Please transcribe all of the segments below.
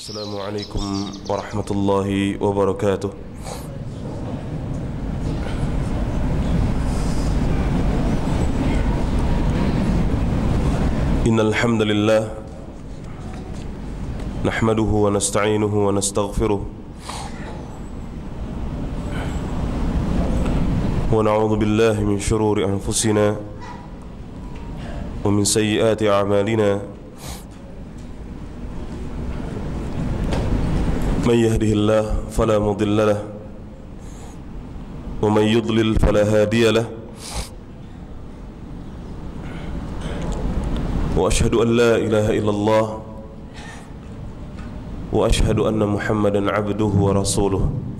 Assalamualaikum warahmatullahi wabarakatuh. Innal hamdalillah nahmaduhu wa nasta'inuhu wa nastaghfiruh wa na'udzu billahi min shururi anfusina wa min sayyiati a'malina. من يهده الله فلا مضل له ومن يضلل فلا هادي له وأشهد أن لا إله إلا الله وأشهد أن محمدا عبده ورسوله.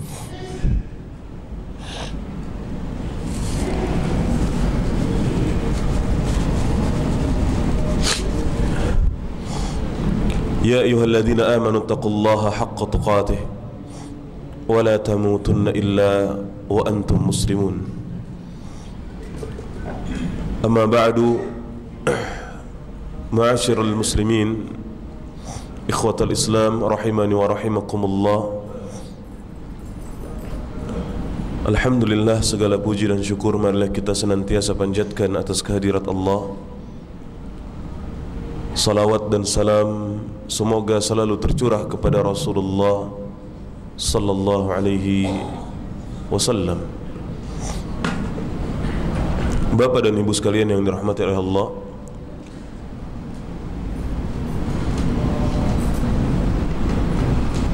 يا أيها الذين آمنوا اتقوا الله حق تقاته ولا تموتن إلا وأنتم مسلمون. أما بعد، معاشر المسلمين إخوة الإسلام رحمني ورحمكم الله. Alhamdulillah, segala puji dan syukur marilah kita senantiasa panjatkan atas kehadirat Allah. Salawat dan salam semoga selalu tercurah kepada Rasulullah sallallahu alaihi wasallam. Bapak dan ibu sekalian yang dirahmati oleh Allah,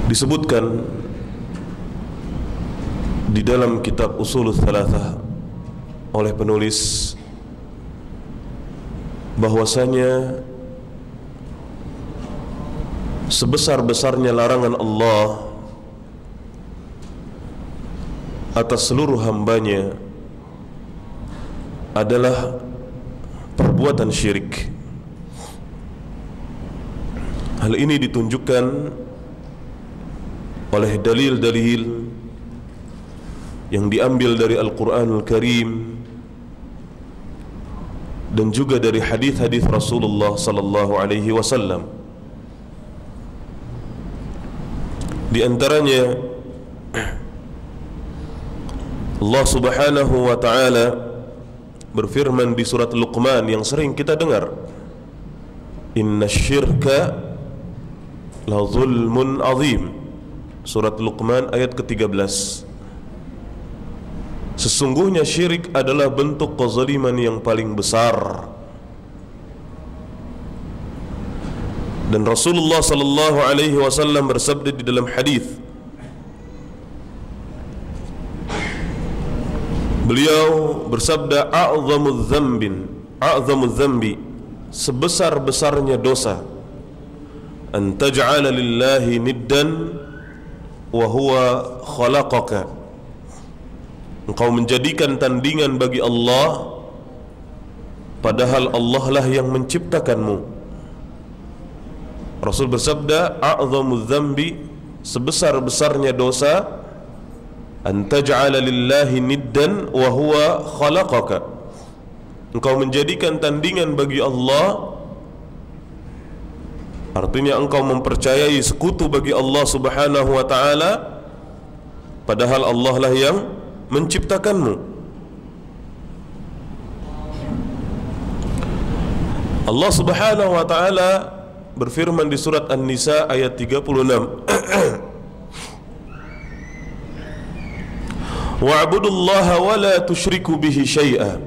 disebutkan di dalam kitab Ushulul Thalathah oleh penulis bahwasanya sebesar-besarnya larangan Allah atas seluruh hambanya adalah perbuatan syirik. Hal ini ditunjukkan oleh dalil-dalil yang diambil dari Al-Quranul Karim dan juga dari hadis-hadis Rasulullah sallallahu alaihi wasallam. Di antaranya Allah Subhanahu wa taala berfirman di surat Luqman yang sering kita dengar, "Innasyirka la zulmun azim." Surat Luqman ayat ke-13. Sesungguhnya syirik adalah bentuk kezaliman yang paling besar. Dan Rasulullah sallallahu alaihi wasallam bersabda di dalam hadis, beliau bersabda, a'zamu dzambi, sebesar-besarnya dosa, an taj'ala lillahi niddan wa huwa khalaqaka, engkau menjadikan tandingan bagi Allah padahal Allah lah yang menciptakanmu. Rasul bersabda, a'zamu dzambi, sebesar-besarnya dosa, an taj'ala lillahi niddan wa huwa khalaqaka, engkau menjadikan tandingan bagi Allah, artinya engkau mempercayai sekutu bagi Allah Subhanahu wa taala padahal Allah lah yang menciptakanmu. Allah Subhanahu wa taala berfirman di surat An-Nisa ayat 36, wa'budullaha wa la tusyriku bihi syai'a,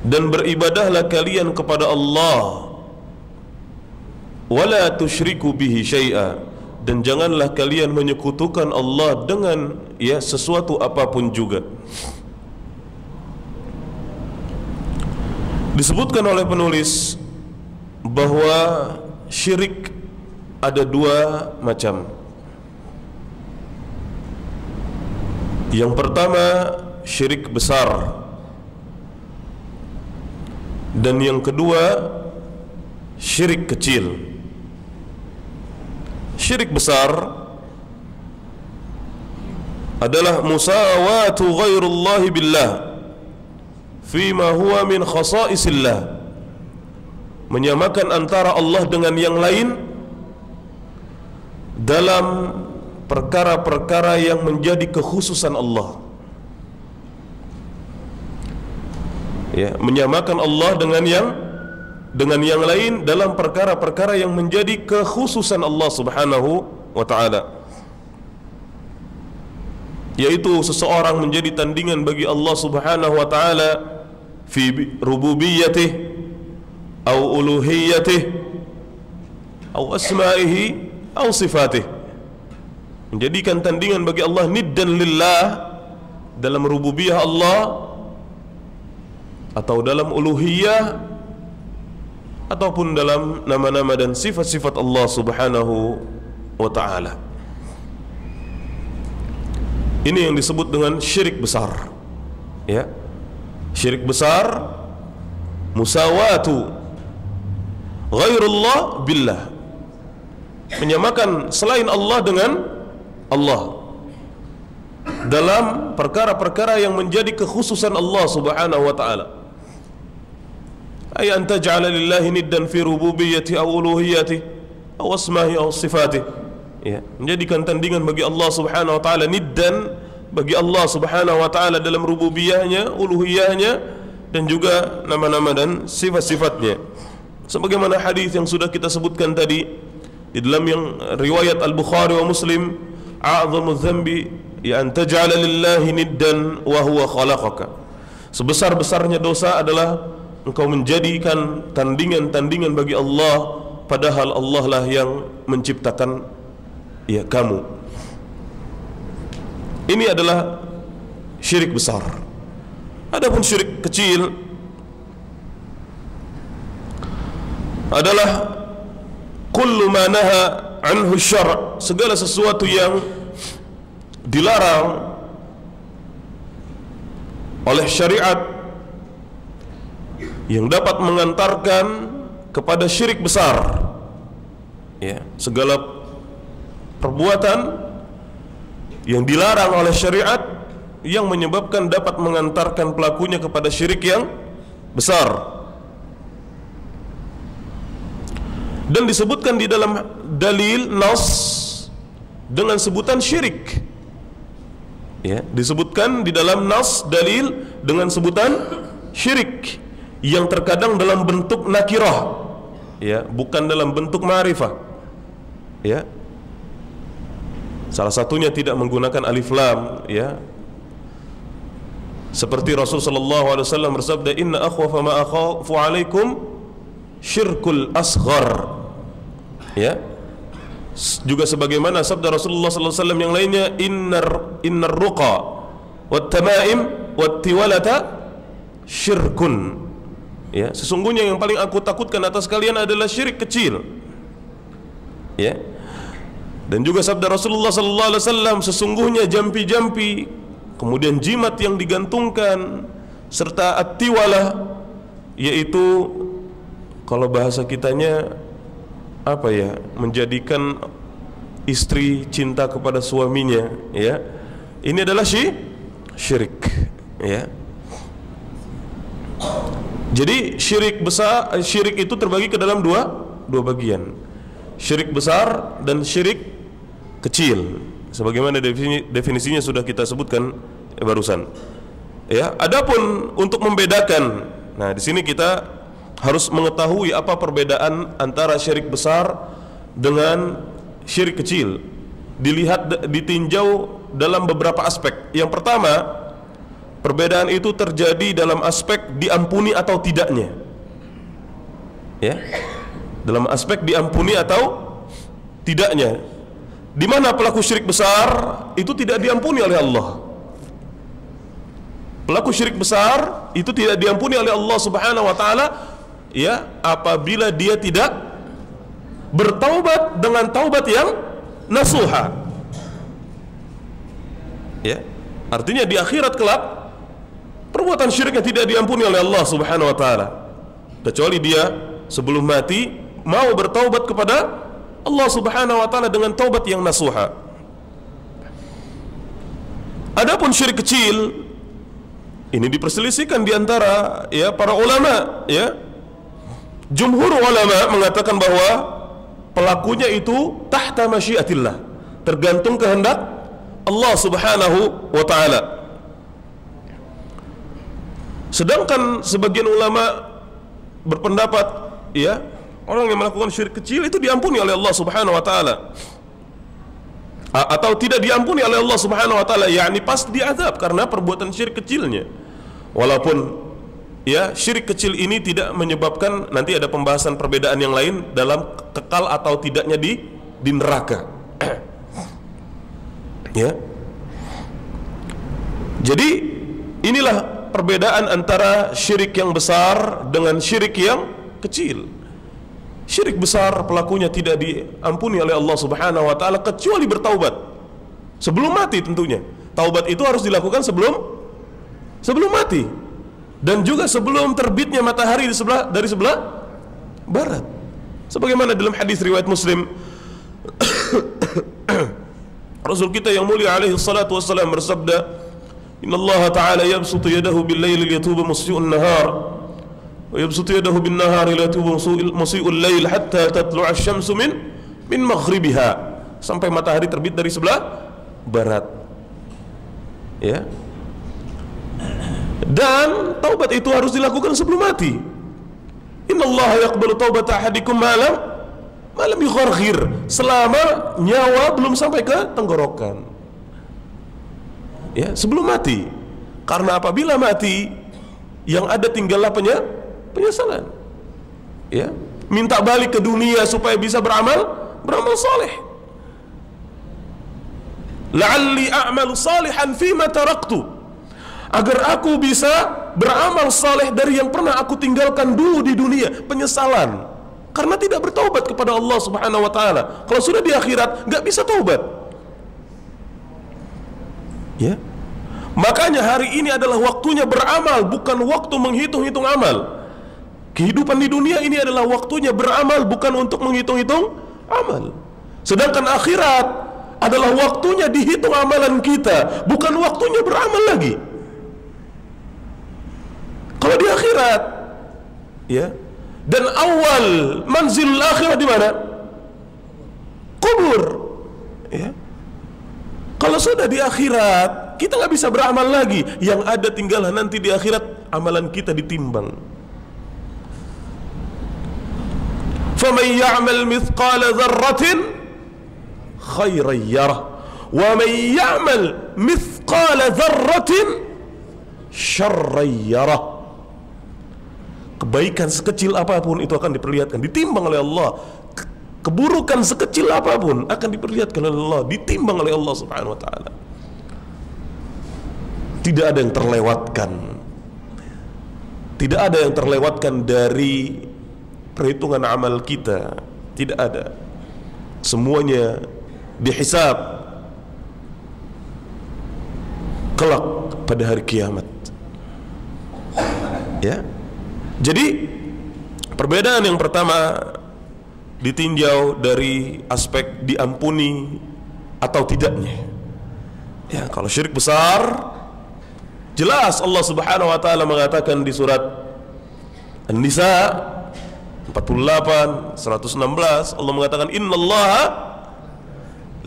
dan beribadahlah kalian kepada Allah, wa la tusyriku bihi syai'a, dan janganlah kalian menyekutukan Allah dengan sesuatu apapun juga. Disebutkan oleh penulis bahwa syirik ada dua macam. Yang pertama syirik besar, dan yang kedua syirik kecil. Syirik besar adalah musawatu ghairullahi billah fima huwa min khasaisillah, menyamakan antara Allah dengan yang lain dalam perkara-perkara yang menjadi kekhususan Allah. Ya, menyamakan Allah dengan yang lain dalam perkara-perkara yang menjadi kekhususan Allah Subhanahu wa taala. Yaitu seseorang menjadi tandingan bagi Allah Subhanahu wa taala fi rububiyyatih atau uluhiyyatih atau asma'ihi atau sifatih. Menjadikan tandingan bagi Allah niddan lillah dalam rububiyah Allah atau dalam uluhiyah ataupun dalam nama-nama dan sifat-sifat Allah Subhanahu wa taala. Ini yang disebut dengan syirik besar. Ya. Syirik besar musawatu ghairullah billah. Menyamakan selain Allah dengan Allah dalam perkara-perkara yang menjadi kekhususan Allah Subhanahu wa taala. Ay an taj'ala lillahi niddan fi rububiyyati aw uluhiyyati aw asma'i aw sifati. Ya, menjadikan tandingan bagi Allah Subhanahu wa taala, niddan bagi Allah Subhanahu wa taala dalam rububiyahnya, uluhiyahnya dan juga nama-nama dan sifat-sifatnya. Sebagaimana hadis yang sudah kita sebutkan tadi di dalam yang riwayat Al-Bukhari wa Muslim, a'zamu dzambi ya an taj'ala lillahi niddan wa huwa khalaqaka. Sebesar-besarnya dosa adalah engkau menjadikan tandingan-tandingan bagi Allah padahal Allah lah yang menciptakan ya kamu. Ini adalah syirik besar. Adapun syirik kecil adalah kullu ma naha anhu syara', segala sesuatu yang dilarang oleh syariat yang dapat mengantarkan kepada syirik besar. Ya, segala perbuatan yang dilarang oleh syariat yang menyebabkan dapat mengantarkan pelakunya kepada syirik yang besar. Dan disebutkan di dalam dalil nas dengan sebutan syirik. Ya, disebutkan di dalam nas dalil dengan sebutan syirik yang terkadang dalam bentuk nakirah, ya, bukan dalam bentuk ma'rifah. Ya. Salah satunya tidak menggunakan alif lam, ya. Seperti Rasul sallallahu alaihi wasallam bersabda, "Inna akhwafa ma akhafu 'alaikum syirkul asghar." Ya. Juga sebagaimana sabda Rasulullah sallallahu alaihi wasallam yang lainnya, innar ruqa wat tamaim wat tiwalata syirkun. Ya, sesungguhnya yang paling aku takutkan atas kalian adalah syirik kecil. Ya. Dan juga sabda Rasulullah sallallahu alaihi wasallam, sesungguhnya jampi-jampi, kemudian jimat yang digantungkan serta at-tiwalah, yaitu kalau bahasa kitanya apa ya, menjadikan istri cinta kepada suaminya, ya. Ini adalah syirik, ya. Jadi syirik besar, syirik itu terbagi ke dalam dua bagian. Syirik besar dan syirik kecil. Sebagaimana definisinya sudah kita sebutkan barusan. Ya, adapun untuk membedakan, nah di sini kita harus mengetahui apa perbedaan antara syirik besar dengan syirik kecil. Dilihat, ditinjau dalam beberapa aspek. Yang pertama, perbedaan itu terjadi dalam aspek diampuni atau tidaknya. Ya. Dalam aspek diampuni atau tidaknya. Di mana pelaku syirik besar itu tidak diampuni oleh Allah. Pelaku syirik besar itu tidak diampuni oleh Allah Subhanahu wa taala, ya, apabila dia tidak bertaubat dengan taubat yang nasuha. Ya. Artinya di akhirat kelak perbuatan syiriknya tidak diampuni oleh Allah Subhanahu wa taala, kecuali dia sebelum mati mau bertaubat kepada Allah Subhanahu wa taala dengan taubat yang nasuha. Adapun syirik kecil ini diperselisihkan di antara ya para ulama, ya. Jumhur ulama mengatakan bahwa pelakunya itu tahta masyiatillah, tergantung kehendak Allah Subhanahu wa taala. Sedangkan sebagian ulama berpendapat, ya, orang yang melakukan syirik kecil itu diampuni oleh Allah Subhanahu wa taala. Atau tidak diampuni oleh Allah Subhanahu wa taala, yakni pasti diazab karena perbuatan syirik kecilnya. Walaupun ya syirik kecil ini tidak menyebabkan, nanti ada pembahasan perbedaan yang lain dalam kekal atau tidaknya di neraka. Ya. Jadi inilah perbedaan antara syirik yang besar dengan syirik yang kecil. Syirik besar pelakunya tidak diampuni oleh Allah Subhanahu wa taala kecuali bertaubat. Sebelum mati tentunya. Taubat itu harus dilakukan sebelum mati. Dan juga sebelum terbitnya matahari dari sebelah barat. Sebagaimana dalam hadis riwayat Muslim, Rasul kita yang mulia alaihi salatu wassalam bersabda, "Inna Allah ta'ala yabsutu yadahu bil-laili liyatuba musii'un nahar, wa yabsutu yadahu bin-nahari liyatuba musii'ul lail hatta tatlu'a asy-syamsu min maghribiha." Sampai matahari terbit dari sebelah barat. Ya. Dan taubat itu harus dilakukan sebelum mati. Inna Allah yaqbalu taubata ahadikum malam yugharghir, selama nyawa belum sampai ke tenggorokan. Ya, sebelum mati. Karena apabila mati, yang ada tinggallah penyesalan. Ya, minta balik ke dunia supaya bisa beramal saleh. La'alli a'malu salihan fima taraktu, agar aku bisa beramal saleh dari yang pernah aku tinggalkan dulu di dunia. Penyesalan karena tidak bertaubat kepada Allah Subhanahu wa taala. Kalau sudah di akhirat nggak bisa taubat. Ya. Makanya hari ini adalah waktunya beramal, bukan waktu menghitung-hitung amal. Kehidupan di dunia ini adalah waktunya beramal, bukan untuk menghitung-hitung amal. Sedangkan akhirat adalah waktunya dihitung amalan kita, bukan waktunya beramal lagi. Kalau di akhirat, ya, dan awal manzilul akhirah di mana? Kubur. Ya. Kalau sudah di akhirat, kita nggak bisa beramal lagi. Yang ada tinggallah nanti di akhirat amalan kita ditimbang. فَمَنْ يَعْمَلْ مِثْقَالَ ذَرَّةٍ خَيْرًا يَرَهُ وَمَنْ يَعْمَلْ مِثْقَالَ ذَرَّةٍ شَرًّا يَرَهُ. Kebaikan sekecil apapun itu akan diperlihatkan, ditimbang oleh Allah. Keburukan sekecil apapun akan diperlihatkan oleh Allah, ditimbang oleh Allah Subhanahu wa taala. Tidak ada yang terlewatkan. Tidak ada yang terlewatkan dari perhitungan amal kita. Tidak ada. Semuanya dihisab kelak pada hari kiamat. Ya. Jadi perbedaan yang pertama ditinjau dari aspek diampuni atau tidaknya. Ya, kalau syirik besar, jelas Allah Subhanahu wa taala mengatakan di surat An-Nisa 48 116, Allah mengatakan innallaha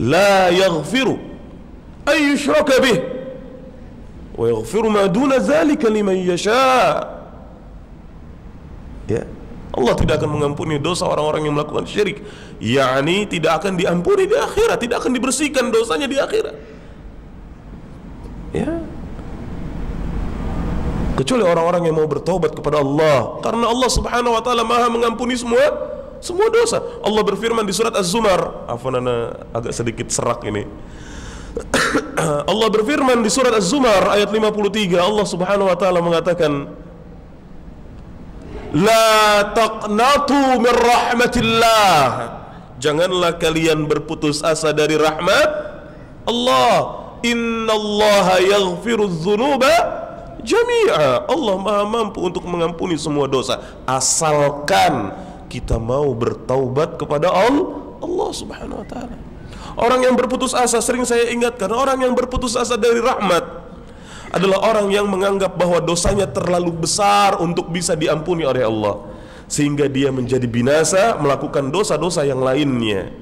la yaghfiru ay yushraka bih wa yaghfiru ma duna dzalika liman yasha. Ya, Allah tidak akan mengampuni dosa orang-orang yang melakukan syirik, yakni tidak akan diampuni di akhirat, tidak akan dibersihkan dosanya di akhirat. Ya, kecuali orang-orang yang mau bertobat kepada Allah, karena Allah Subhanahu wa taala Maha mengampuni semua dosa. Allah berfirman di surat Az-Zumar, agak sedikit serak ini. Allah berfirman di surat Az-Zumar ayat 53, Allah Subhanahu wa taala mengatakan, la taqnatu min rahmatillah, janganlah kalian berputus asa dari rahmat Allah. Innallaha yaghfiru dzunuba jami'a, Allah Maha mampu untuk mengampuni semua dosa, asalkan kita mau bertaubat kepada Allah Subhanahu wa taala. Orang yang berputus asa, sering saya ingatkan, orang yang berputus asa dari rahmat adalah orang yang menganggap bahwa dosanya terlalu besar untuk bisa diampuni oleh Allah, sehingga dia menjadi binasa melakukan dosa-dosa yang lainnya.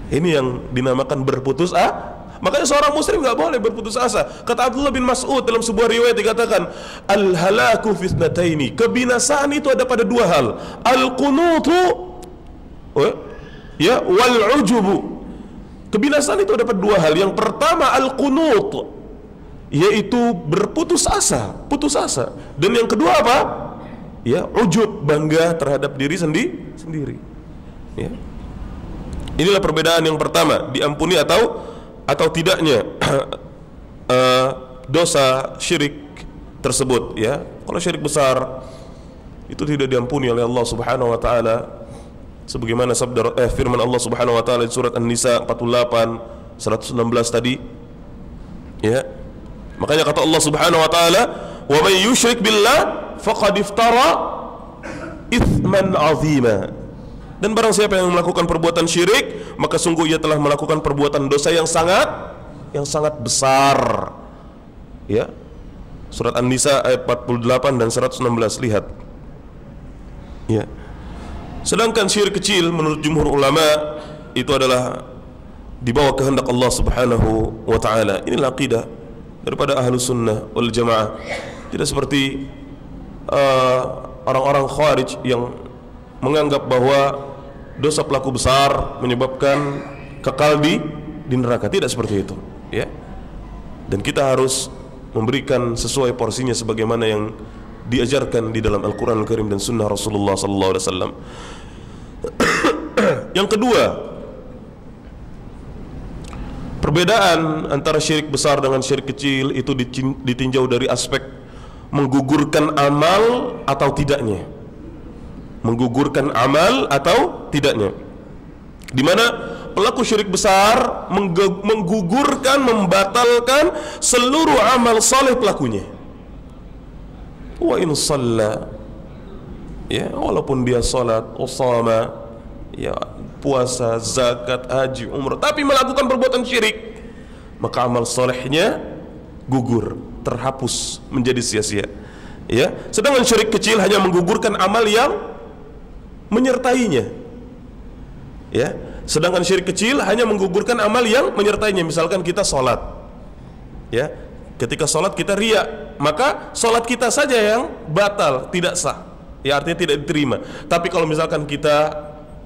Ini yang dinamakan berputus asa. Makanya seorang muslim nggak boleh berputus asa. Kata Abdullah bin Mas'ud dalam sebuah riwayat dikatakan, al-halaku fitnataini, kebinasaan itu ada pada dua hal, al-qunutu ya wal ujubu. Kebinasaan itu ada pada dua hal. Yang pertama al-qunut, yaitu berputus asa, putus asa. Dan yang kedua apa? Ya, ujub, bangga terhadap diri sendiri. Ya. Inilah perbedaan yang pertama, diampuni atau tidaknya dosa syirik tersebut. Ya, kalau syirik besar itu tidak diampuni oleh Allah Subhanahu wa taala, sebagaimana sabda firman Allah Subhanahu wa taala di surat An-Nisa 48 116 tadi. Ya. Makanya kata Allah Subhanahu wa taala, "Wa may yusyrik billah faqad iftara itsman 'azima." Dan barang siapa yang melakukan perbuatan syirik, maka sungguh ia telah melakukan perbuatan dosa yang sangat besar. Ya. Surat An-Nisa ayat 48 dan 116, lihat. Ya. Sedangkan syirik kecil menurut jumhur ulama itu adalah di bawah kehendak Allah Subhanahu wa taala. Inilah akidah daripada Ahlus Sunnah wal Jamaah. Tidak seperti orang-orang Khawarij yang menganggap bahwa dosa pelaku besar menyebabkan kekal di neraka. Tidak seperti itu, ya. Dan kita harus memberikan sesuai porsinya sebagaimana yang diajarkan di dalam Al-Quran Al-Karim dan Sunnah Rasulullah SAW. Yang kedua, perbedaan antara syirik besar dengan syirik kecil itu ditinjau dari aspek menggugurkan amal atau tidaknya. Menggugurkan amal atau tidaknya. Di mana pelaku syirik besar menggugurkan, membatalkan seluruh amal saleh pelakunya. Wa in shalla, ya, walaupun dia salat, usama, ya, puasa, zakat, haji, umrah, tapi melakukan perbuatan syirik, maka amal salehnya gugur, terhapus, menjadi sia-sia. Ya, sedangkan syirik kecil hanya menggugurkan amal yang menyertainya. Ya, sedangkan syirik kecil hanya menggugurkan amal yang menyertainya. Misalkan kita sholat, ya, ketika sholat kita riya, maka sholat kita saja yang batal, tidak sah. Ya, artinya tidak diterima. Tapi kalau misalkan kita,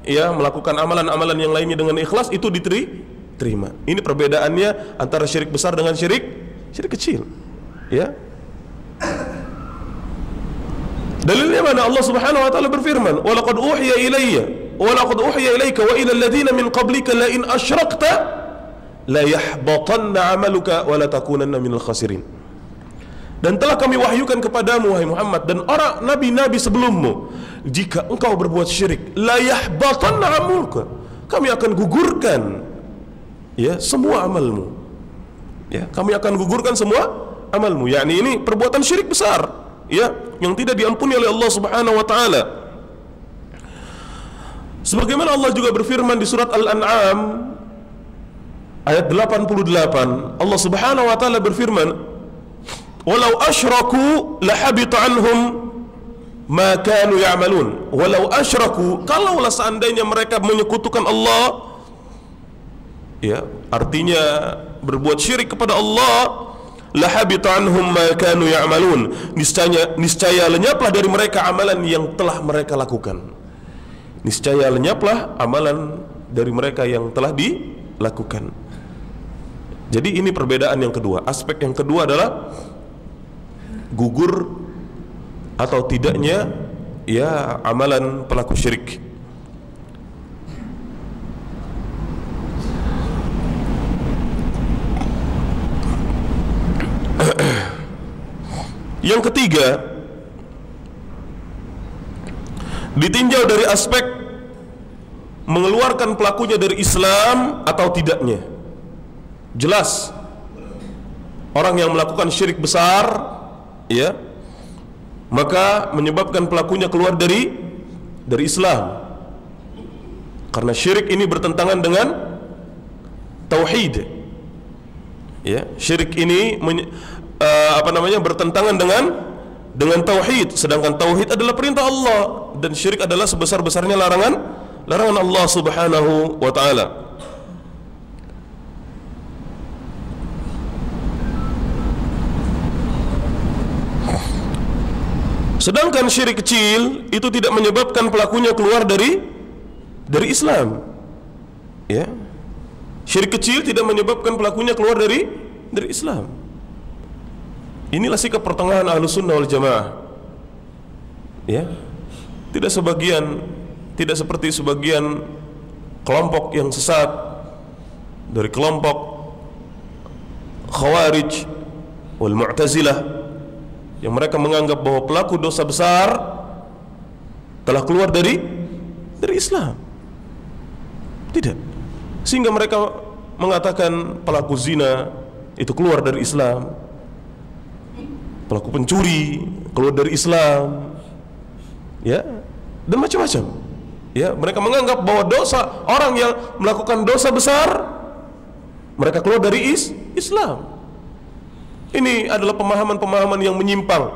ya, melakukan amalan-amalan yang lainnya dengan ikhlas, itu diterima. Ini perbedaannya antara syirik besar dengan syirik kecil. Ya. Dalilnya mana? Allah Subhanahu wa taala berfirman, "Wa laqad uhiya ilayya wa laqad uhiya ilayka wa ila alladziina min qablika la in asyrakta la yahbatanna 'amaluka wa la takunanna minal khasirin." Dan telah kami wahyukan kepadamu wahai Muhammad dan orang nabi-nabi sebelummu, jika engkau berbuat syirik, la yahbatanna 'amaluka, kami akan gugurkan, ya, semua amalmu. Ya, kami akan gugurkan semua amalmu. Yakni ini perbuatan syirik besar, ya, yang tidak diampuni oleh Allah Subhanahu wa taala. Sebagaimana Allah juga berfirman di surat Al-An'am ayat 88, Allah Subhanahu wa taala berfirman, "Walau asyraku lahabita anhum ma kanu ya'malun." Walau asyraku, kalaulah seandainya mereka menyekutukan Allah, ya, artinya berbuat syirik kepada Allah, lahabita anhum ma kanu ya'malun, niscaya lenyaplah dari mereka amalan yang telah mereka lakukan. Niscaya lenyaplah amalan dari mereka yang telah dilakukan. Jadi ini perbedaan yang kedua. Aspek yang kedua adalah gugur atau tidaknya, ya, amalan pelaku syirik. Yang ketiga, ditinjau dari aspek mengeluarkan pelakunya dari Islam atau tidaknya. Jelas orang yang melakukan syirik besar, ya, maka menyebabkan pelakunya keluar dari Islam, karena syirik ini bertentangan dengan tauhid. Ya, syirik ini bertentangan dengan tauhid, sedangkan tauhid adalah perintah Allah dan syirik adalah sebesar-besarnya larangan Allah Subhanahu wa taala. Sedangkan syirik kecil itu tidak menyebabkan pelakunya keluar dari Islam. Ya. Syirik kecil tidak menyebabkan pelakunya keluar dari Islam. Inilah sikap pertengahan Ahlus Sunnah wal Jamaah. Ya. Tidak seperti sebagian kelompok yang sesat dari kelompok Khawarij wal Mu'tazilah yang mereka menganggap bahwa pelaku dosa besar telah keluar dari Islam. Tidak. Sehingga mereka mengatakan pelaku zina itu keluar dari Islam, pelaku pencuri keluar dari Islam, ya, dan macam-macam. Ya, mereka menganggap bahwa orang yang melakukan dosa besar mereka keluar dari Islam. Ini adalah pemahaman-pemahaman yang menyimpang.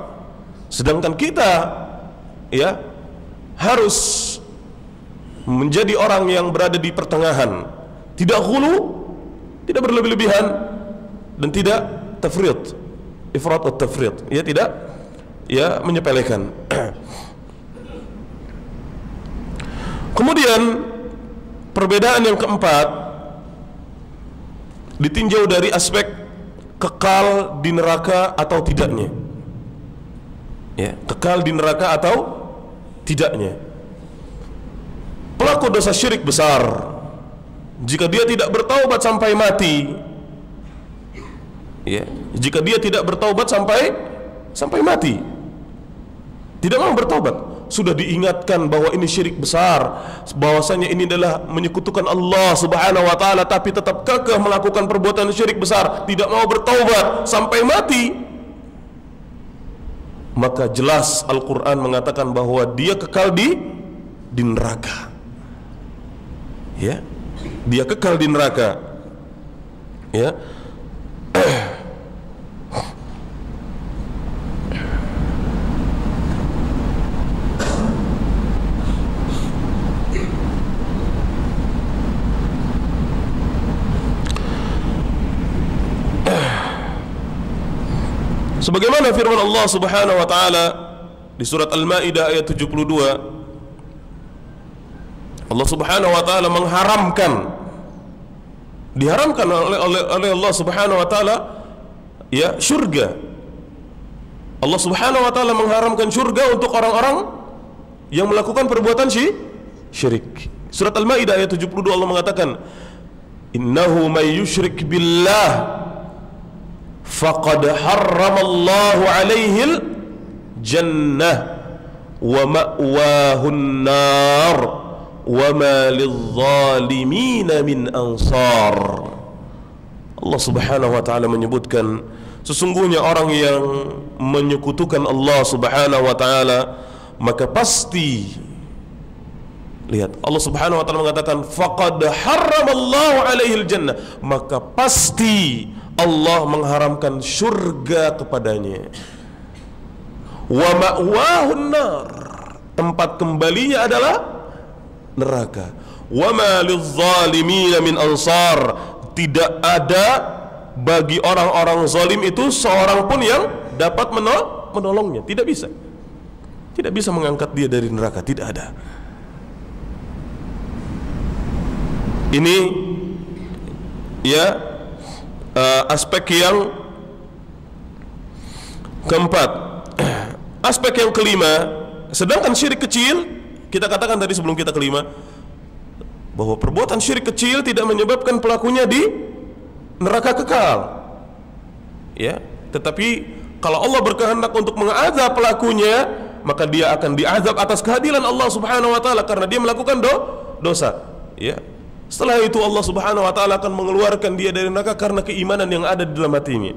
Sedangkan kita, ya, harus menjadi orang yang berada di pertengahan, tidak ghulu, tidak berlebih-lebihan, dan tidak tafrid, ifrat atau tafrid, ya, tidak, ya, menyepelekan. Kemudian perbedaan yang keempat ditinjau dari aspek kekal di neraka atau tidaknya. Ya, kekal di neraka atau tidaknya. Pelaku dosa syirik besar, jika dia tidak bertaubat sampai mati, ya, jika dia tidak bertaubat sampai mati, tidak mau bertaubat, sudah diingatkan bahwa ini syirik besar, bahwasanya ini adalah menyekutukan Allah Subhanahu wa taala, tapi tetap kekeh melakukan perbuatan syirik besar, tidak mau bertaubat sampai mati, maka jelas Al-Qur'an mengatakan bahwa dia kekal di neraka. Ya, dia kekal di neraka. Ya. Sebagaimana firman Allah Subhanahu wa taala di surat Al-Maidah ayat 72, Allah Subhanahu wa taala diharamkan oleh Allah Subhanahu wa taala, ya, syurga. Allah Subhanahu wa taala mengharamkan syurga untuk orang-orang yang melakukan perbuatan syirik. Surat Al-Maidah ayat 72 Allah mengatakan, "Innahu may yusyrik billah faqad harramallahu alaihil jannah wa ma'wahun nar wa ma lidh-dhalimin min ansar." Allah Subhanahu wa taala menyebutkan sesungguhnya orang yang menyekutukan Allah Subhanahu wa taala, maka pasti, lihat, Allah Subhanahu wa taala mengatakan faqad harramallahu alaihil jannah, maka pasti Allah mengharamkan surga kepadanya. Wa ma'wahun nar, tempat kembalinya adalah neraka. Wa ma lidh-dhalimin min ansar, tidak ada bagi orang-orang zalim itu seorang pun yang dapat menolongnya. Tidak bisa mengangkat dia dari neraka, tidak ada. Ini, ya, aspek yang keempat. Aspek yang kelima, sedangkan syirik kecil, kita katakan tadi sebelum kita kelima, bahwa perbuatan syirik kecil tidak menyebabkan pelakunya di neraka kekal, ya, tetapi kalau Allah berkehendak untuk mengazab pelakunya, maka dia akan diazab atas kehadiran Allah Subhanahu wa taala karena dia melakukan dosa, ya. Setelah itu Allah Subhanahu wa taala akan mengeluarkan dia dari neraka karena keimanan yang ada di dalam hatinya.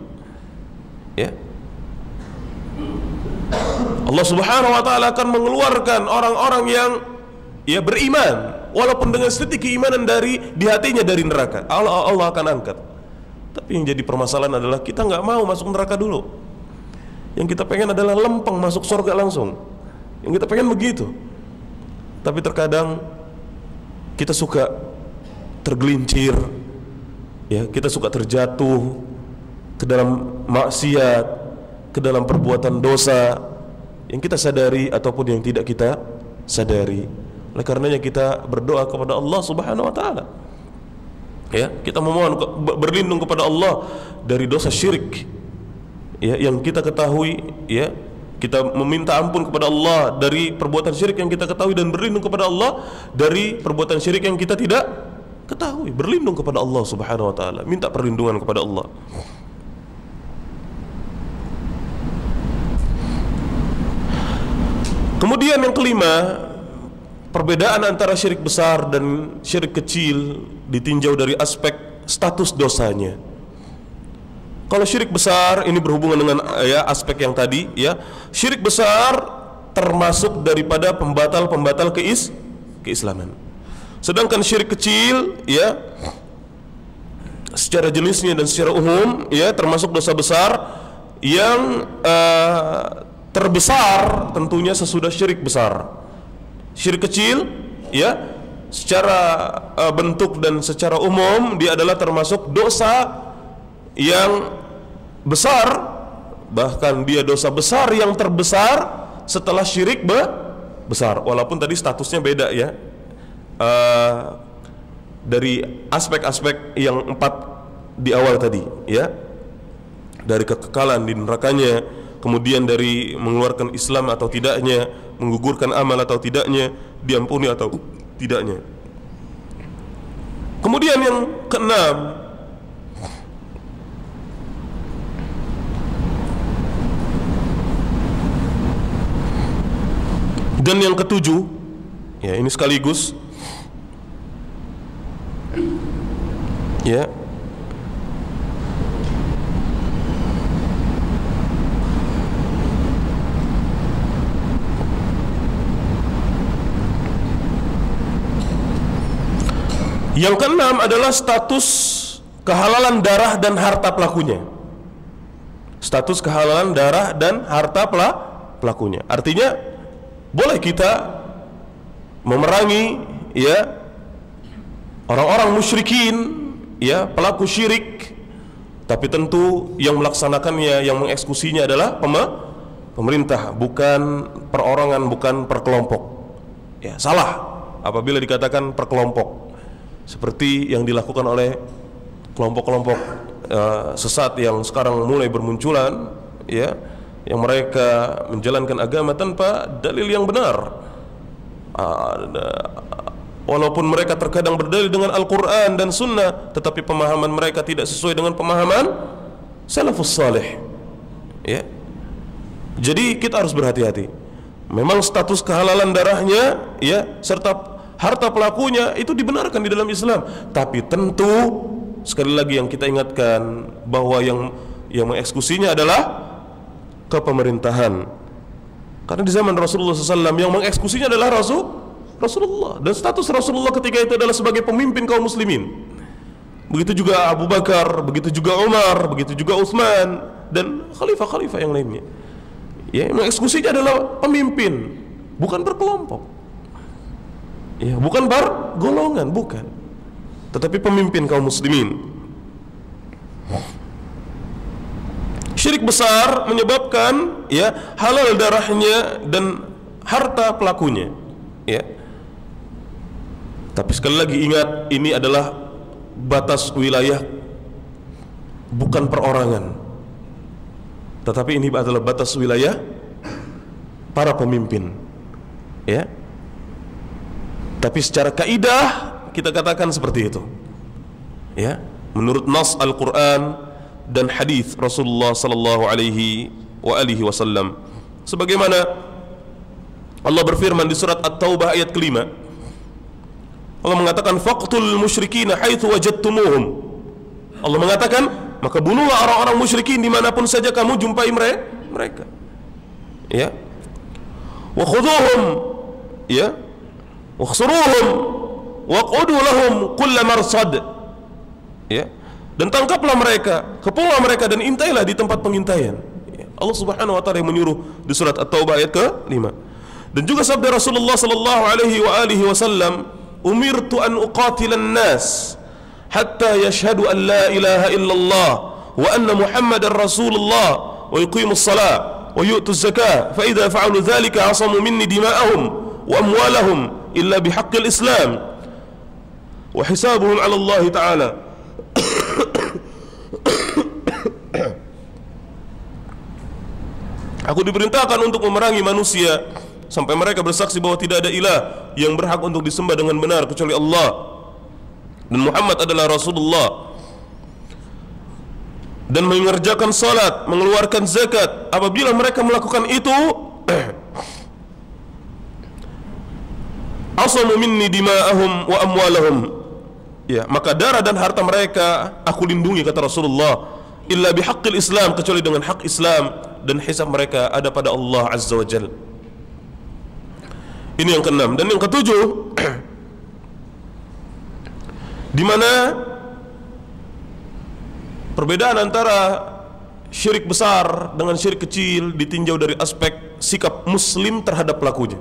Ya. Allah Subhanahu wa taala akan mengeluarkan orang-orang yang, ya, beriman walaupun dengan sedikit keimanan di hatinya dari neraka. Allah akan angkat. Tapi yang jadi permasalahan adalah kita nggak mau masuk neraka dulu. Yang kita pengen adalah lempeng masuk surga langsung. Yang kita pengen begitu. Tapi terkadang kita suka tergelincir, ya, kita suka terjatuh ke dalam maksiat, ke dalam perbuatan dosa yang kita sadari ataupun yang tidak kita sadari. Oleh karenanya kita berdoa kepada Allah Subhanahu wa taala. Ya, kita memohon berlindung kepada Allah dari dosa syirik. Ya, yang kita ketahui, ya, kita meminta ampun kepada Allah dari perbuatan syirik yang kita ketahui dan berlindung kepada Allah dari perbuatan syirik yang kita tidak ketahui. Berlindung kepada Allah Subhanahu wa taala, minta perlindungan kepada Allah. Kemudian yang kelima, perbedaan antara syirik besar dan syirik kecil ditinjau dari aspek status dosanya. Kalau syirik besar ini berhubungan dengan ya aspek yang tadi, ya. Syirik besar termasuk daripada pembatal-pembatal keislaman. Sedangkan syirik kecil, ya, secara jenisnya dan secara umum, ya, termasuk dosa besar yang terbesar tentunya sesudah syirik besar. Syirik kecil, ya, secara bentuk dan secara umum dia adalah termasuk dosa yang besar, bahkan dia dosa besar yang terbesar setelah syirik besar. Walaupun tadi statusnya beda, ya, dari aspek-aspek yang 4 di awal tadi, ya, dari kekekalan di nerakanya, kemudian dari mengeluarkan Islam atau tidaknya, menggugurkan amal atau tidaknya, diampuni atau tidaknya. Kemudian yang keenam, dan yang ketujuh, ya, ini sekaligus, ya, yang keenam adalah status kehalalan darah dan harta pelakunya. Status kehalalan darah dan harta pelakunya. Artinya boleh kita memerangi, ya, orang-orang musyrikin, ya, pelaku syirik, tapi tentu yang melaksanakannya, yang mengeksekusinya adalah pemerintah, bukan perorangan, bukan perkelompok. Ya, salah apabila dikatakan perkelompok, seperti yang dilakukan oleh kelompok-kelompok sesat yang sekarang mulai bermunculan, ya, yang mereka menjalankan agama tanpa dalil yang benar. Walaupun mereka terkadang berdalil dengan Al-Quran dan Sunnah, tetapi pemahaman mereka tidak sesuai dengan pemahaman salafus salih, ya. Jadi kita harus berhati-hati. Memang status kehalalan darahnya, ya, serta harta pelakunya itu dibenarkan di dalam Islam, tapi tentu sekali lagi yang kita ingatkan bahwa yang mengeksekusinya adalah kepemerintahan. Karena di zaman Rasulullah SAW yang mengeksekusinya adalah Rasulullah, dan status Rasulullah ketika itu adalah sebagai pemimpin kaum muslimin. Begitu juga Abu Bakar, begitu juga Umar, begitu juga Utsman dan khalifah-khalifah yang lainnya. Ya, yang mengeksekusinya adalah pemimpin, bukan berkelompok. Ya, bukan golongan, bukan, tetapi pemimpin kaum muslimin. Syirik besar menyebabkan, ya, halal darahnya dan harta pelakunya, ya. Tapi sekali lagi ingat, ini adalah batas wilayah, bukan perorangan, tetapi ini adalah batas wilayah para pemimpin, ya. Tapi secara kaidah kita katakan seperti itu, ya, menurut nas Al-Quran dan hadis Rasulullah sallallahu alaihi wasallam. Sebagaimana Allah berfirman di surat At-Taubah ayat ke-5, Allah mengatakan faqtul musyrikina haitsu wajadtumuhum. Allah mengatakan, maka bunuhlah orang-orang musyrikin dimanapun saja kamu jumpai mereka, ya. Wa khudhuhum, ya, wakhsuruhum waqudu lahum kulla marsad, ya, dan tangkaplah mereka, kepunglah mereka dan intailah di tempat pengintaian. Allah Subhanahu wa taala yang menyuruh di surat At-Taubah ayat ke-5. Dan juga sabda Rasulullah sallallahu alaihi wasallam, "Umirtu an uqatilan nas hatta yashhadu an la ilaha illallah wa anna Muhammadar Rasulullah wa yuqimus salat wa yu'tuz zakah fa idza fa'alu dzalika 'asamu minni dima'ahum wa amwalahum illa bihaqqil Islam wa hisabuhum 'ala Allah ta'ala." Aku diperintahkan untuk memerangi manusia sampai mereka bersaksi bahwa tidak ada ilah yang berhak untuk disembah dengan benar kecuali Allah, dan Muhammad adalah Rasulullah, dan mengerjakan salat, mengeluarkan zakat. Apabila mereka melakukan itu, asamu minni dima'ahum wa amwalahum, ya, maka darah dan harta mereka aku lindungi, kata Rasulullah, illa bihaqqil Islam, kecuali dengan hak Islam, dan hisab mereka ada pada Allah Azza wa Jalla. Ini yang keenam. Dan yang ketujuh, di mana perbedaan antara syirik besar dengan syirik kecil ditinjau dari aspek sikap muslim terhadap pelakunya.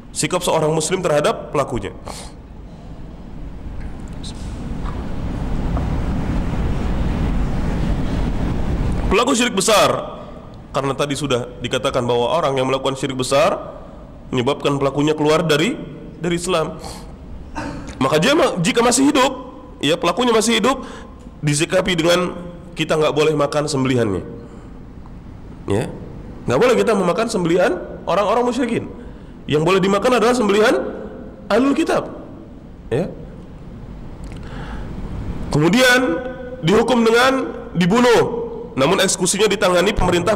Sikap seorang muslim terhadap pelakunya. Pelaku syirik besar, karena tadi sudah dikatakan bahwa orang yang melakukan syirik besar menyebabkan pelakunya keluar dari Islam. Maka dia, jika masih hidup, ya, pelakunya masih hidup, disikapi dengan kita nggak boleh makan sembelihannya, ya, nggak boleh kita memakan sembelihan orang-orang musyrikin. Yang boleh dimakan adalah sembelihan ahlul kitab, ya. Kemudian dihukum dengan dibunuh, namun eksekusinya ditangani pemerintah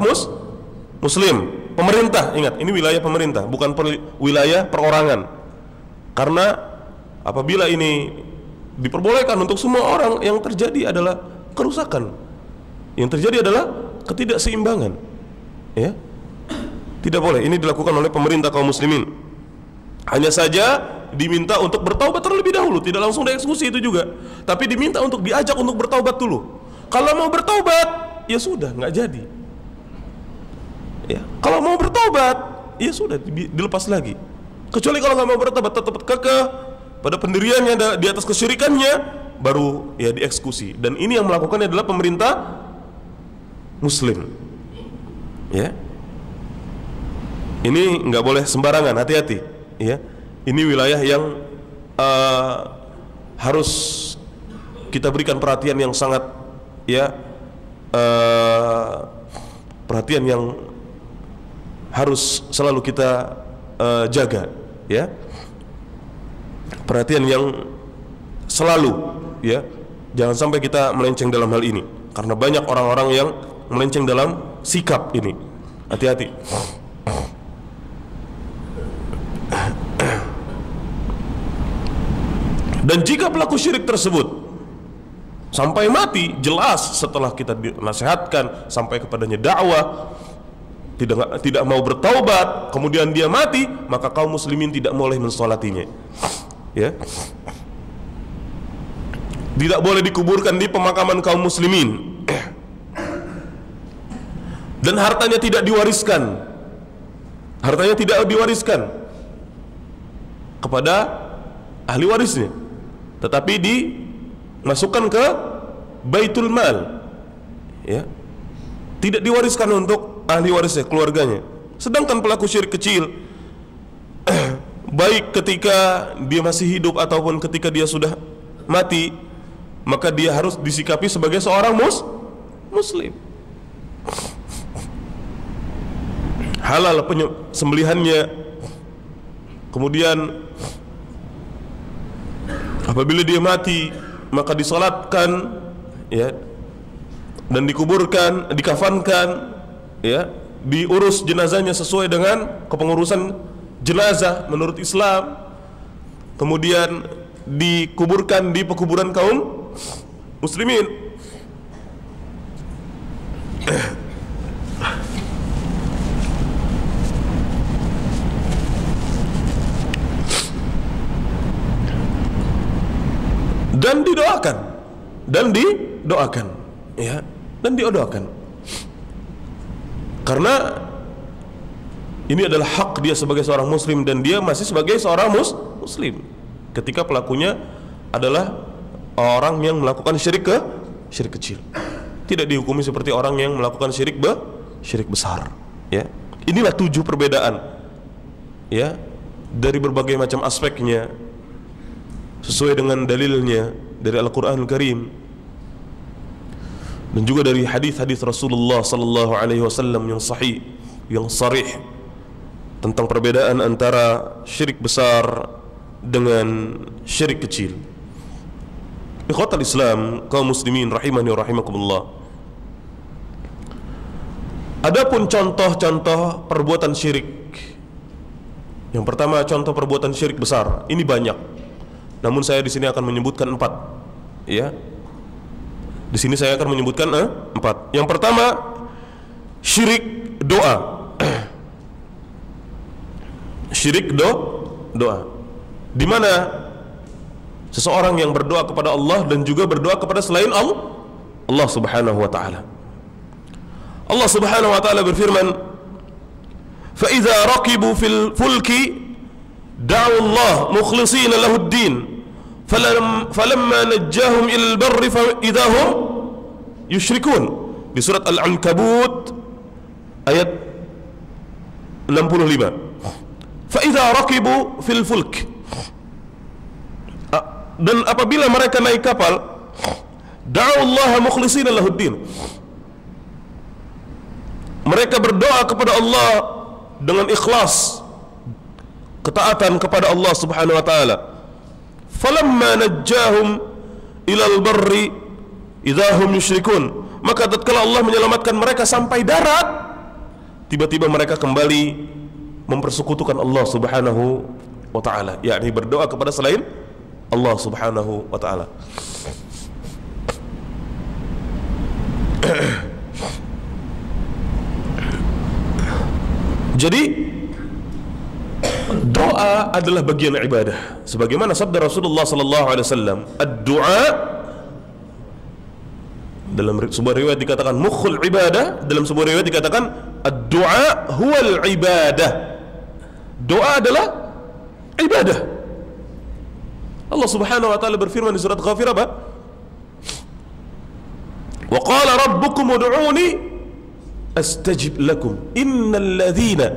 muslim. Pemerintah, ingat, ini wilayah pemerintah, bukan wilayah perorangan. Karena apabila ini diperbolehkan untuk semua orang, yang terjadi adalah kerusakan, yang terjadi adalah ketidakseimbangan, ya. Tidak boleh. Ini dilakukan oleh pemerintah kaum muslimin. Hanya saja diminta untuk bertaubat terlebih dahulu, tidak langsung dieksekusi itu juga, tapi diminta untuk diajak untuk bertaubat dulu. Kalau mau bertaubat, ya sudah, nggak jadi, ya. Kalau mau bertobat, ya sudah, dilepas lagi. Kecuali kalau nggak mau bertobat, tetap kekeh pada pendiriannya, di atas kesyirikannya, baru ya dieksekusi. Dan ini yang melakukannya adalah pemerintah muslim, ya. Ini nggak boleh sembarangan, hati-hati, ya. Ini wilayah yang harus kita berikan perhatian yang sangat, ya, perhatian yang harus selalu kita jaga, ya. Perhatian yang selalu, ya. Jangan sampai kita melenceng dalam hal ini, karena banyak orang-orang yang melenceng dalam sikap ini. Hati-hati. Dan jika pelaku syirik tersebut sampai mati, jelas setelah kita nasihatkan, sampai kepadanya dakwah, tidak mau bertaubat, kemudian dia mati, maka kaum muslimin tidak boleh mensolatinya, ya. Tidak boleh dikuburkan di pemakaman kaum muslimin, dan hartanya tidak diwariskan. Hartanya tidak diwariskan kepada ahli warisnya, tetapi dimasukkan ke baitul mal, ya. Tidak diwariskan untuk ahli warisnya, keluarganya. Sedangkan pelaku syirik kecil, baik ketika dia masih hidup ataupun ketika dia sudah mati, maka dia harus disikapi sebagai seorang muslim. Halal sembelihannya. Kemudian apabila dia mati, maka disalatkan, ya, dan dikuburkan, dikafankan, ya, diurus jenazahnya sesuai dengan kepengurusan jenazah menurut Islam. Kemudian dikuburkan di pekuburan kaum muslimin. Dan didoakan, ya, dan didoakan. Karena ini adalah hak dia sebagai seorang muslim, dan dia masih sebagai seorang muslim ketika pelakunya adalah orang yang melakukan syirik kecil. Tidak dihukumi seperti orang yang melakukan syirik besar, ya. Inilah 7 perbedaan, ya, dari berbagai macam aspeknya, sesuai dengan dalilnya dari Al-Qur'anul Karim dan juga dari hadis-hadis Rasulullah sallallahu alaihi wasallam yang sahih, yang sharih tentang perbedaan antara syirik besar dengan syirik kecil. Ikhwatal Islam, kaum muslimin rahimani wa rahimakumullah. Adapun contoh-contoh perbuatan syirik. Yang pertama, contoh perbuatan syirik besar. Ini banyak. Namun saya di sini akan menyebutkan 4. Ya. Di sini saya akan menyebutkan 4. Yang pertama, syirik doa. Syirik doa. Di mana seseorang yang berdoa kepada Allah dan juga berdoa kepada selain Allah Subhanahu wa taala. Allah Subhanahu wa taala berfirman, "Fa idza raqibu fil fulki da'u Allah mukhlishina lahu ad-din, falamma najjahum ila al-barri fa idza hum yusyrikun." Di surat Al-Ankabut ayat 65. Fa idza raqibu fil fulk, dan apabila mereka naik kapal, da'u Allah mukhlishina lahu ad-din, mereka berdoa kepada Allah dengan ikhlas, ketaatan kepada Allah Subhanahu wa taala. Falamma najjahum ilal barri idza hum yusyrikun, maka tatkala Allah menyelamatkan mereka sampai darat, tiba-tiba mereka kembali mempersekutukan Allah Subhanahu wa taala, yakni berdoa kepada selain Allah Subhanahu wa taala. Jadi doa adalah bagian ibadah, sebagaimana sabda Rasulullah sallallahu alaihi wasallam, ad-du'a, dalam sebuah riwayat dikatakan mukhul ibadah, dalam sebuah riwayat dikatakan ad-du'a huwal ibadah. Doa adalah ibadah. Allah Subhanahu wa taala berfirman di surat Ghafir apa? Wa qala rabbukum ud'uni astajib lakum innal ladzina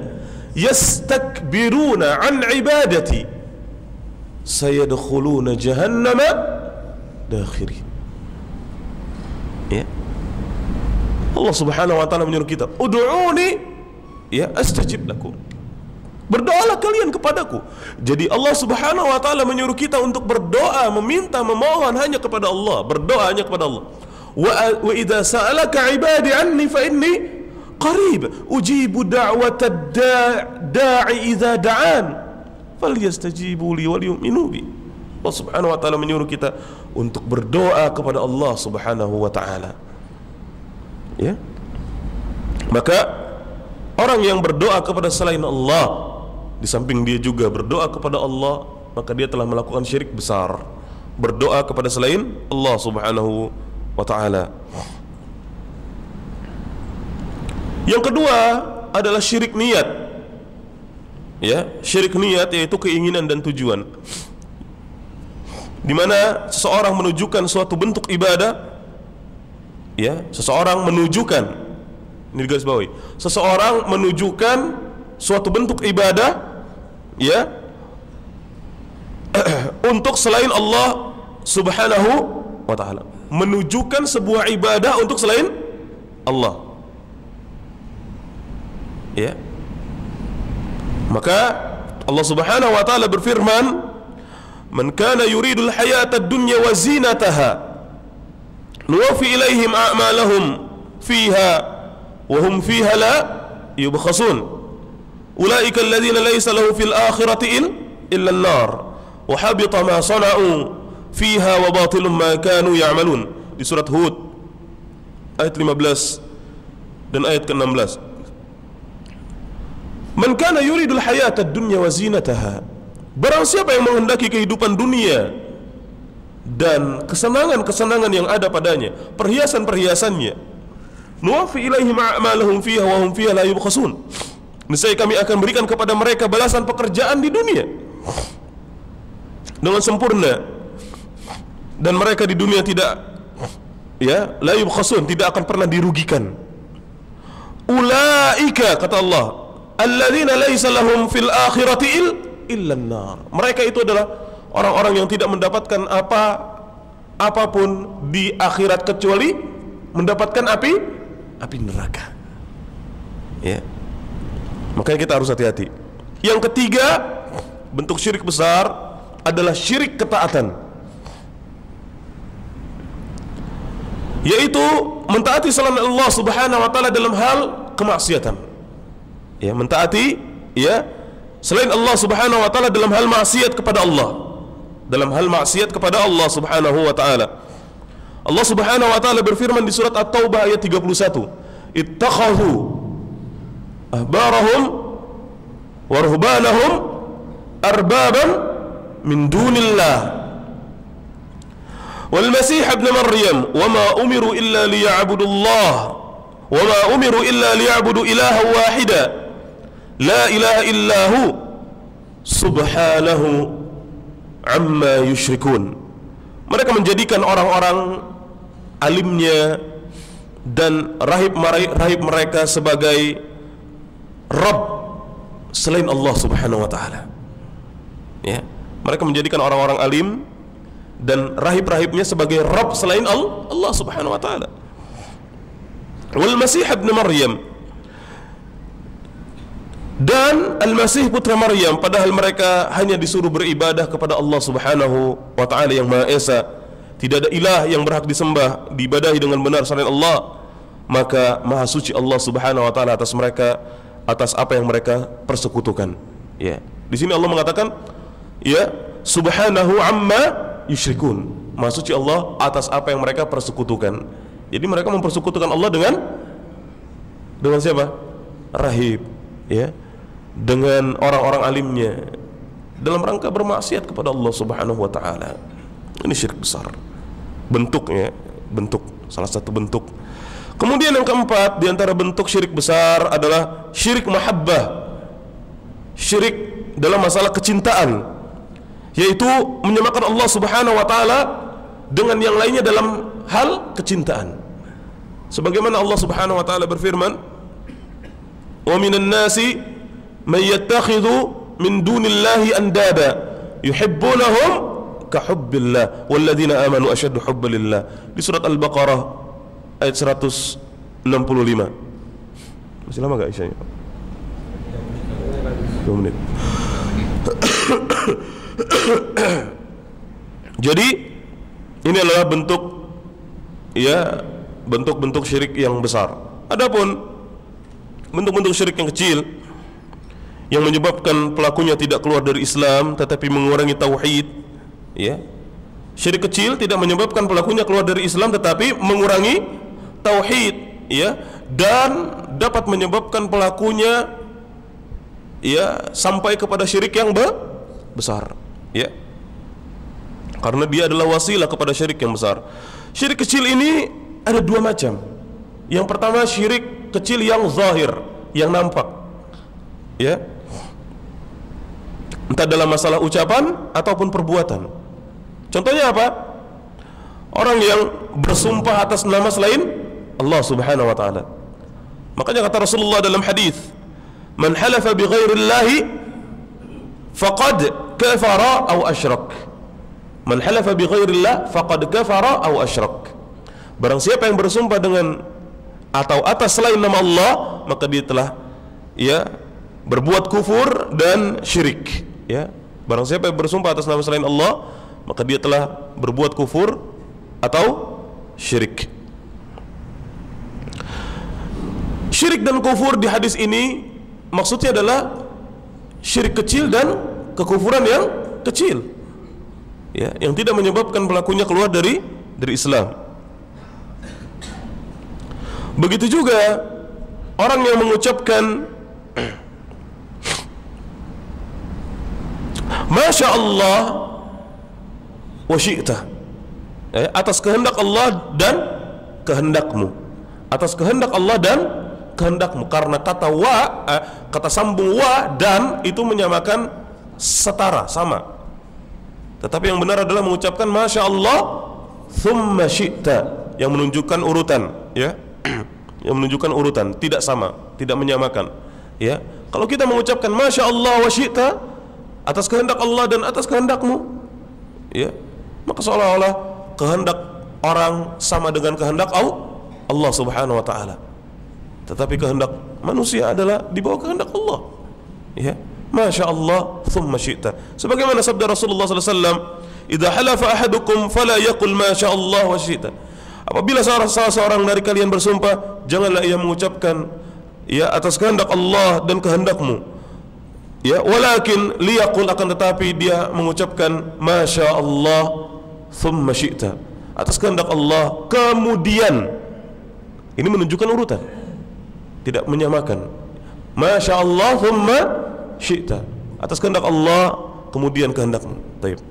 yastakbiruna an ibadati sayadkhuluna jahannama dakhirin. Ya. Allah Subhanahu wa taala menyuruh kita, ud'uni ya astajib lakum. Berdoalah kalian kepadaku. Jadi Allah Subhanahu wa taala menyuruh kita untuk berdoa, meminta, memohon hanya kepada Allah, berdoa hanya kepada Allah. Wa idza sa'alaka 'ibadi 'anni fa inni qarib ujibu da'watad da'i idza da'an falyastajibu li wal yu'minu bi. Allah Subhanahu wa taala menyuruh kita untuk berdoa kepada Allah Subhanahu wa taala. Ya. Maka orang yang berdoa kepada selain Allah, di samping dia juga berdoa kepada Allah, maka dia telah melakukan syirik besar. Berdoa kepada selain Allah Subhanahu wa ta'ala. Yang kedua adalah syirik niat. Ya, syirik niat yaitu keinginan dan tujuan, di mana seseorang menunjukkan suatu bentuk ibadah. Ya, seseorang menunjukkan, ini garis bawahi, seseorang menunjukkan suatu bentuk ibadah, ya, untuk selain Allah Subhanahu wa ta'ala, menunjukkan sebuah ibadah untuk selain Allah. Ya. Maka Allah Subhanahu wa ta'ala berfirman, "Man kana yuridul hayatad dunya wa zinataha nuwaffi ilaihim a'malahum fiha wa hum fiha la yubkhasun ulaika alladhina laysa lahu fil akhirati illa an-nar wa habita ma sana'u fiha wa batilun ma kanu ya'malun." Di surat Hud ayat 15 dan ayat ke-16. Man kana yuridul hayatad dunya wa zinataha, barang siapa yang menghendaki kehidupan dunia dan kesenangan-kesenangan yang ada padanya, perhiasan-perhiasannya, nuwaffi ilaihim a'malahum fiha wa hum fiha la yubkhasun. Niscaya kami akan berikan kepada mereka balasan pekerjaan di dunia dengan sempurna, dan mereka di dunia tidak, ya, la yubkhasun, tidak akan pernah dirugikan. Ulaika, kata Allah, alladzina laisa lahum fil akhirati illa an-nar. Mereka itu adalah orang-orang yang tidak mendapatkan apapun di akhirat kecuali mendapatkan api neraka. Ya. Makanya kita harus hati-hati. Yang ketiga, bentuk syirik besar adalah syirik ketaatan, yaitu mentaati selain Allah Subhanahu wa taala dalam hal kemaksiatan. Ya, mentaati, ya, selain Allah Subhanahu wa taala dalam hal maksiat kepada Allah. Dalam hal maksiat kepada Allah Subhanahu wa taala. Allah Subhanahu wa taala berfirman di surat At-Taubah ayat 31, "Ittakhadhu ahbarahum wa ruhbanahum arbaban min dunillah wal masih ibn maryam wa ma umiru illa liya'budullah wa ma umiru illa liya'budu ilaha wahida la ilaha illahu subhanahu amma yushrikun." Mereka menjadikan orang-orang alimnya dan rahib mereka sebagai Rabb selain Allah Subhanahu wa taala. Ya, mereka menjadikan orang-orang alim dan rahib-rahibnya sebagai Rabb selain Allah Subhanahu wa taala. Wal Masih ibn Maryam, dan Al-Masih putra Maryam, padahal mereka hanya disuruh beribadah kepada Allah Subhanahu wa taala yang Maha Esa. Tidak ada ilah yang berhak disembah, diibadahi dengan benar selain Allah. Maka Maha Suci Allah Subhanahu wa taala atas mereka, atas apa yang mereka persekutukan. Ya. Di sini Allah mengatakan, ya, subhanahu amma yusyrikun. Maha Suci Allah atas apa yang mereka persekutukan. Jadi mereka mempersekutukan Allah dengan siapa? Rahib, ya. Dengan orang-orang alimnya dalam rangka bermaksiat kepada Allah Subhanahu wa taala. Ini syirik besar. Bentuknya, salah satu bentuk. Kemudian yang keempat di antara bentuk syirik besar adalah syirik mahabbah. Syirik dalam masalah kecintaan, yaitu menyamakan Allah Subhanahu wa taala dengan yang lainnya dalam hal kecintaan. Sebagaimana Allah Subhanahu wa taala berfirman, "Wa minan nasi may yattakhidhu min dunillahi andada yuhibbunahum ka hubbillah walladzina amanu ashaddu hubban lillah." Di surat Al-Baqarah ayat 165. Masih lama gak Isyanya? 2 menit. Jadi ini adalah bentuk, ya, bentuk-bentuk syirik yang besar. Adapun bentuk-bentuk syirik yang kecil yang menyebabkan pelakunya tidak keluar dari Islam tetapi mengurangi tauhid, ya. Syirik kecil tidak menyebabkan pelakunya keluar dari Islam tetapi mengurangi tauhid, ya, dan dapat menyebabkan pelakunya, ya, sampai kepada syirik yang besar, ya, karena dia adalah wasilah kepada syirik yang besar. Syirik kecil ini ada 2 macam. Yang pertama syirik kecil yang zahir, yang nampak, ya, entah dalam masalah ucapan ataupun perbuatan. Contohnya apa? Orang yang bersumpah atas nama selain Allah Subhanahu wa taala. Makanya kata Rasulullah dalam hadis, "Man halafa bi ghairillahi faqad kafara aw asyrak." Man halafa bi ghairillah faqad kafara aw asyrak. Barang siapa yang bersumpah dengan atau atas selain nama Allah, maka dia telah, ya, berbuat kufur dan syirik, ya. Barang siapa yang bersumpah atas nama selain Allah, maka dia telah berbuat kufur atau syirik. Syirik dan kufur di hadis ini maksudnya adalah syirik kecil dan kekufuran yang kecil, ya, yang tidak menyebabkan pelakunya keluar dari Islam. Begitu juga orang yang mengucapkan Masya Allah wa syi'ta, atas kehendak Allah dan kehendakmu, atas kehendak Allah dan kehendakmu. Karena kata sambung wa dan itu menyamakan setara, sama. Tetapi yang benar adalah mengucapkan masya Allah thumma syi'ta, yang menunjukkan urutan, ya. Yang menunjukkan urutan, tidak sama, tidak menyamakan, ya. Kalau kita mengucapkan masya Allah wa syi'ta atas kehendak Allah dan atas kehendakmu, ya, maka seolah-olah kehendak orang sama dengan kehendak Allah Subhanahu wa taala. Tetapi kehendak manusia adalah di bawah kehendak Allah, ya. Masya Allah thumma syi'ta, sebagaimana sabda Rasulullah sallallahu alaihi wasallam, idza halafa ahadukum fala yaqul masya Allah wa syi'ta. Apabila salah seorang dari kalian bersumpah, janganlah ia mengucapkan ya atas kehendak Allah dan kehendakmu, ya, walakin liyaqul, akan tetapi dia mengucapkan masya Allah thumma syi'ta, atas kehendak Allah kemudian. Ini menunjukkan urutan, tidak menyamakan. Masya Allah thumma syi'ta, atas kehendak Allah kemudian kehendakmu. Baik.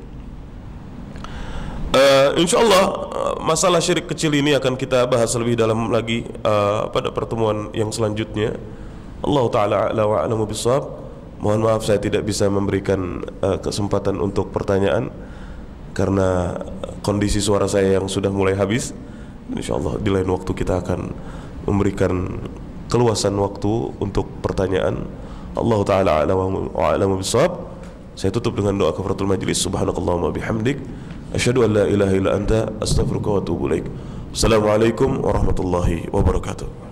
InsyaAllah masalah syirik kecil ini akan kita bahas lebih dalam lagi pada pertemuan yang selanjutnya. Allah Ta'ala a'la wa a'lamu bishawab. Mohon maaf saya tidak bisa memberikan kesempatan untuk pertanyaan karena kondisi suara saya yang sudah mulai habis. InsyaAllah di lain waktu kita akan memberikan keluasan waktu untuk pertanyaan. Allah Ta'ala a'la wa a'lamu bishawab. Saya tutup dengan doa kafaratul majlis. Subhanakallahumma bihamdik, asyhadu an la ilaha illa anta, astaghfiruka wa atubu ilaik. Assalamualaikum warahmatullahi wabarakatuh.